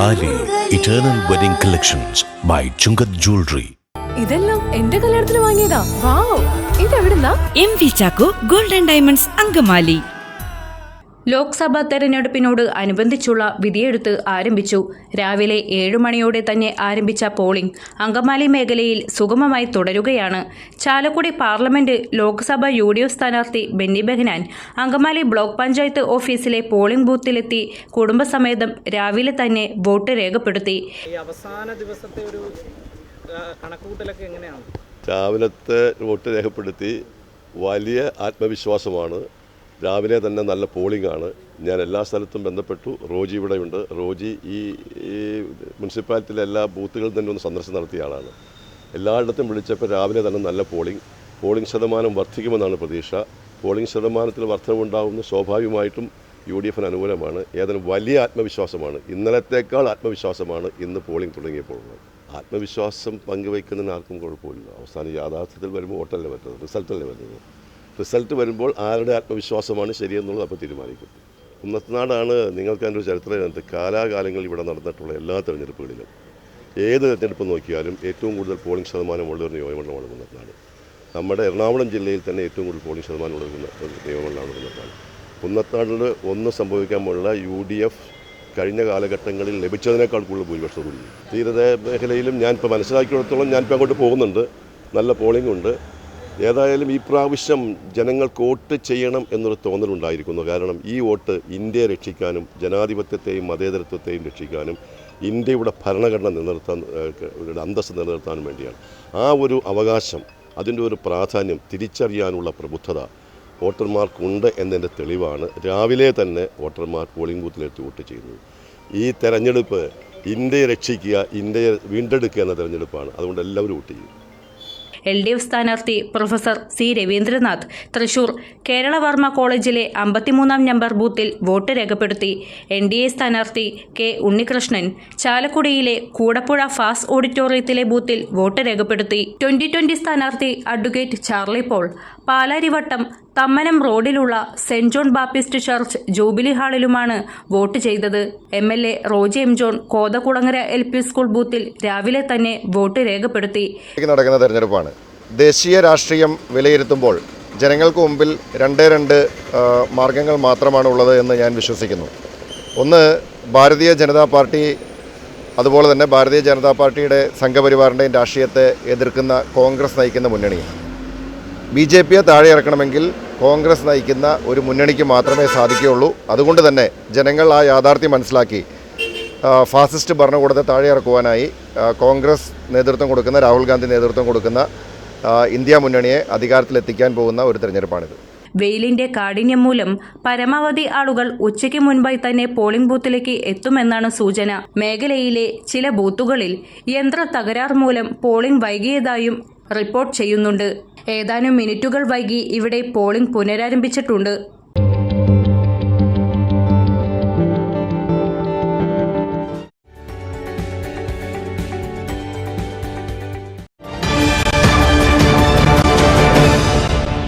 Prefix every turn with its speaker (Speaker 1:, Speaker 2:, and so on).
Speaker 1: താലി eternal wedding collections by Chungath jewellery.
Speaker 2: ഇതെല്ലാം എന്റെ കല്യാണത്തിന് വാങ്ങിയതാ. വാവ്, ഇതെവിടുന്നാ?
Speaker 3: M V Chacko golden diamonds Angamaly.
Speaker 4: Lok Sabha തെരഞ്ഞെടുപ്പിനോട് അനുബന്ധിച്ചുള്ള വിധിയെഴുത്ത് ആരംഭിച്ചു. രാവിലെ 7 മണിയോടെ തന്നെ ആരംഭിച്ച പോളിംഗ് അങ്കമാലി മേഖലയിൽ സുഗമമായി തുടരുകയാണ്. ചാലക്കുടി പാർലമെന്റ് ലോക്സഭ UDF സ്ഥാനാർത്ഥി ബെന്നി ബെഹനാൻ അങ്കമാലി ബ്ലോക്ക് പഞ്ചായത്ത് ഓഫീസിലെ പോളിംഗ് ബൂത്തിലെത്തി കുടുംബസമേതം രാവിലെ തന്നെ വോട്ട് രേഖപ്പെടുത്തി.
Speaker 5: അവസാന ദിവസത്തെ ഒരു കണക്കുകൂട്ടലൊക്കെ എങ്ങനെയാണ്?
Speaker 6: രാവിലത്തെ വോട്ട് രേഖപ്പെടുത്തി. വലിയ ആത്മവിശ്വാസമാണ്. രാവിലെ തന്നെ നല്ല പോളിംഗ് ആണ്. ഞാൻ എല്ലാ സ്ഥലത്തും ബന്ധപ്പെട്ടു. റോജി ഇവിടെയുണ്ട്. റോജി ഈ മുനിസിപ്പാലിറ്റിയിലെ എല്ലാ ബൂത്തുകളിൽ തന്നെ ഒന്ന് സന്ദർശനം നടത്തിയ ആളാണ്. എല്ലായിടത്തും വിളിച്ചപ്പോൾ രാവിലെ തന്നെ നല്ല പോളിംഗ് ശതമാനം വർദ്ധിക്കുമെന്നാണ് പ്രതീക്ഷ. പോളിംഗ് ശതമാനത്തിൽ വർധനവുണ്ടാകുന്ന സ്വാഭാവികമായിട്ടും UDF അനുകൂലമാണ്. ഏതായാലും വലിയ ആത്മവിശ്വാസമാണ്. ഇന്നലത്തേക്കാൾ ആത്മവിശ്വാസമാണ് ഇന്ന് പോളിംഗ് തുടങ്ങിയപ്പോൾ. ആത്മവിശ്വാസം പങ്കുവയ്ക്കുന്നതിന് ആർക്കും കുഴപ്പമില്ല. അവസാനം യാഥാർത്ഥ്യത്തിൽ വരുമ്പോൾ വോട്ടല്ലേ വരുന്നത്, റിസൾട്ടല്ലേ വരുന്നത്. റിസൾട്ട് വരുമ്പോൾ ആരുടെ ആത്മവിശ്വാസമാണ് ശരിയെന്നുള്ളത് അപ്പോൾ തീരുമാനിക്കും. കുന്നത്തനാടാണ്. നിങ്ങൾക്ക് അതിൻ്റെ ഒരു ചരിത്രത്തിനകത്ത് കാലാകാലങ്ങളിൽ ഇവിടെ നടന്നിട്ടുള്ള എല്ലാ തെരഞ്ഞെടുപ്പുകളിലും ഏത് തെരഞ്ഞെടുപ്പ് നോക്കിയാലും ഏറ്റവും കൂടുതൽ പോളിംഗ് ശതമാനമുള്ള ഒരു നിയമമണ്ഡലമാണ് കുന്നത്തനാട്. നമ്മുടെ എറണാകുളം ജില്ലയിൽ തന്നെ ഏറ്റവും കൂടുതൽ പോളിംഗ് ശതമാനമുള്ള നിയമമണ്ഡലമാണ് കുന്നത്തനാട്. കുന്നത്തനാടിൽ ഒന്ന് സംഭവിക്കാനുള്ള UDF കഴിഞ്ഞ കാലഘട്ടങ്ങളിൽ ലഭിച്ചതിനേക്കാൾ കൂടുതൽ ഭൂരിപക്ഷത്തോടു കൂടി തീരദേശ മേഖലയിലും ഞാനിപ്പോൾ മനസ്സിലാക്കിയിടത്തോളം ഞാനിപ്പോൾ അങ്ങോട്ട് പോകുന്നുണ്ട്. നല്ല പോളിംഗ് ഉണ്ട്. ഏതായാലും ഈ പ്രാവശ്യം ജനങ്ങൾക്ക് വോട്ട് ചെയ്യണം എന്നൊരു തോന്നലുണ്ടായിരിക്കുന്നു. കാരണം ഈ വോട്ട് ഇന്ത്യയെ രക്ഷിക്കാനും ജനാധിപത്യത്തെയും മതേതരത്വത്തെയും രക്ഷിക്കാനും ഇന്ത്യയുടെ ഭരണഘടന നിലനിർത്താൻ അന്തസ്സ് നിലനിർത്താനും വേണ്ടിയാണ്. ആ ഒരു അവകാശം, അതിൻ്റെ ഒരു പ്രാധാന്യം തിരിച്ചറിയാനുള്ള പ്രബുദ്ധത വോട്ടർമാർക്കുണ്ട് എന്നതിൻ്റെ തെളിവാണ് രാവിലെ തന്നെ വോട്ടർമാർ പോളിംഗ് ബൂത്തിലെത്തി വോട്ട് ചെയ്യുന്നത്. ഈ തെരഞ്ഞെടുപ്പ് ഇന്ത്യയെ രക്ഷിക്കുക, ഇന്ത്യയെ വീണ്ടെടുക്കുക എന്ന തെരഞ്ഞെടുപ്പാണ്. അതുകൊണ്ട് എല്ലാവരും വോട്ട് ചെയ്യും.
Speaker 4: LDF സ്ഥാനാർത്ഥി പ്രൊഫസർ C. രവീന്ദ്രനാഥ് തൃശൂർ കേരളവർമ്മ കോളേജിലെ 53-ാം നമ്പർ ബൂത്തിൽ വോട്ട് രേഖപ്പെടുത്തി. NDA സ്ഥാനാർത്ഥി K. ഉണ്ണികൃഷ്ണൻ ചാലക്കുടിയിലെ കൂടപ്പുഴ ഫാസ് ഓഡിറ്റോറിയത്തിലെ ബൂത്തിൽ വോട്ട് രേഖപ്പെടുത്തി. 2020 സ്ഥാനാർത്ഥി advocate Charlie Paul Palarivattom Thammanam റോഡിലുള്ള saint John Baptist church jubilee ഹാളിലുമാണ് വോട്ട് ചെയ്തത്. MLA Roji M. John Kothakulangara LP school ബൂത്തിൽ രാവിലെ തന്നെ വോട്ട് രേഖപ്പെടുത്തി.
Speaker 7: നടക്കുന്ന തെരഞ്ഞെടുപ്പാണ്. ദേശീയ രാഷ്ട്രീയം വിലയിരുത്തുമ്പോൾ ജനങ്ങൾക്ക് മുമ്പിൽ രണ്ട് മാർഗങ്ങൾ മാത്രമാണ് ഉള്ളത് എന്ന് ഞാൻ വിശ്വസിക്കുന്നു. ഒന്ന്, ഭാരതീയ ജനതാ പാർട്ടി, അതുപോലെ തന്നെ ഭാരതീയ ജനതാ പാർട്ടിയുടെ സംഘപരിവാറിൻ്റെയും രാഷ്ട്രീയത്തെ എതിർക്കുന്ന കോൺഗ്രസ് നയിക്കുന്ന മുന്നണി. BJPയെ താഴെ ഇറക്കണമെങ്കിൽ കോൺഗ്രസ് നയിക്കുന്ന ഒരു മുന്നണിക്ക് മാത്രമേ സാധിക്കുകയുള്ളൂ. അതുകൊണ്ട് തന്നെ ജനങ്ങൾ ആ യാഥാർത്ഥ്യം മനസ്സിലാക്കി ഫാസിസ്റ്റ് ഭരണകൂടത്തെ താഴെ ഇറക്കുവാനായി കോൺഗ്രസ് നേതൃത്വം കൊടുക്കുന്ന, രാഹുൽ ഗാന്ധി നേതൃത്വം കൊടുക്കുന്ന ഇന്ത്യ മുന്നണിയെ അധികാരത്തിലെത്തിക്കാൻ പോകുന്ന ഒരു തെരഞ്ഞെടുപ്പാണിത്.
Speaker 4: വെയിലിന്റെ കാഠിന്യം മൂലം പരമാവധി ആളുകൾ ഉച്ചയ്ക്ക് മുൻപായി തന്നെ പോളിംഗ് ബൂത്തിലേക്ക് എത്തുമെന്നാണ് സൂചന. മേഖലയിലെ ചില ബൂത്തുകളിൽ യന്ത്ര തകരാർ മൂലം പോളിംഗ് വൈകിയതായും റിപ്പോർട്ട് ചെയ്യുന്നുണ്ട്. ഏതാനും മിനിറ്റുകൾ വൈകി ഇവിടെ പോളിംഗ് പുനരാരംഭിച്ചിട്ടുണ്ട്.